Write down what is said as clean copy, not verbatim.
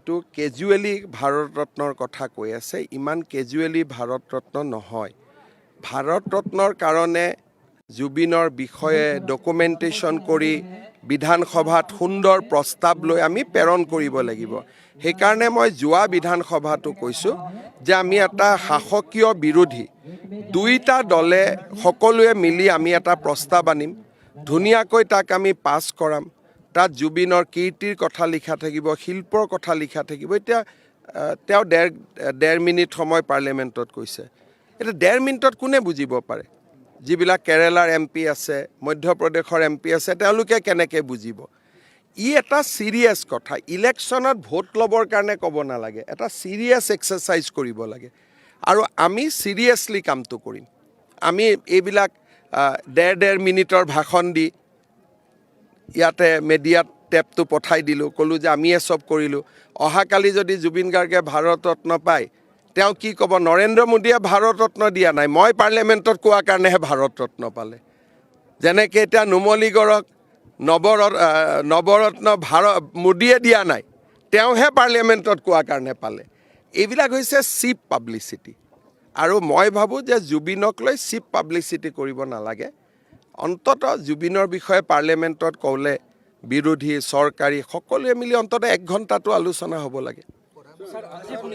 হয়তো কেজুৱেলি ভাৰত ৰত্নৰ কথা কৈ আছে, ইমান কেজুৱেলি ভাৰত ৰত্ন নহয়। ভাৰত ৰত্নৰ কাৰণে জুবিনৰ বিষয়ে ডকুমেণ্টেশ্যন কৰি বিধানসভাত সুন্দৰ প্ৰস্তাৱ লৈ আমি প্ৰেৰণ কৰিব লাগিব। সেইকাৰণে মই যোৱা বিধানসভাটো কৈছোঁ যে আমি এটা শাসকীয় বিৰোধী দুইটা দলে সকলোৱে মিলি আমি এটা প্ৰস্তাৱ আনিম, ধুনীয়াকৈ তাক আমি পাছ কৰাম। তাত জুবিনৰ কীৰ্তিৰ কথা লিখা থাকিব, শিল্পৰ কথা লিখা থাকিব। এতিয়া তেওঁ ডেৰ মিনিট সময় পাৰ্লিয়ামেণ্টত কৈছে। এতিয়া 1.5 মিনিটত কোনে বুজিব পাৰে? যিবিলাক কেৰেলাৰ MP আছে, মধ্যপ্ৰদেশৰ MP আছে, তেওঁলোকে কেনেকৈ বুজিব? ই এটা চিৰিয়াছ কথা। ইলেকশ্যনত ভোট ল'বৰ কাৰণে ক'ব নালাগে, এটা চিৰিয়াছ এক্সাৰচাইজ কৰিব লাগে। আৰু আমি চিৰিয়াছলি কামটো কৰিম। আমি এইবিলাক 1.5 মিনিটৰ ভাষণ দি ইয়াতে মিডিয়াত টেপটো পঠাই দিলোঁ, ক'লোঁ যে আমিয়ে চব কৰিলোঁ। অহাকালি যদি জুবিন গাৰ্গে ভাৰত ৰত্ন পায়, তেওঁ কি ক'ব? নৰেন্দ্ৰ মোদীয়ে ভাৰত ৰত্ন দিয়া নাই, মই পাৰ্লিয়ামেণ্টত কোৱাৰ কাৰণেহে ভাৰত ৰত্ন পালে। যেনেকৈ এতিয়া নুমলীগড়ক নৱৰত্ন মোদীয়ে দিয়া নাই, তেওঁহে পাৰ্লিয়ামেণ্টত কোৱাৰ কাৰণে পালে। এইবিলাক হৈছে চিপ পাব্লিচিটি। আৰু মই ভাবোঁ যে জুবিনক লৈ চিপ পাব্লিচিটি কৰিব নালাগে। অন্ততঃ জুবিনৰ বিষয়ে পাৰ্লিয়ামেণ্টত ক'লে বিৰোধী চৰকাৰী সকলোৱে মিলি অন্ততঃ 1 ঘণ্টাটো আলোচনা হ'ব লাগে।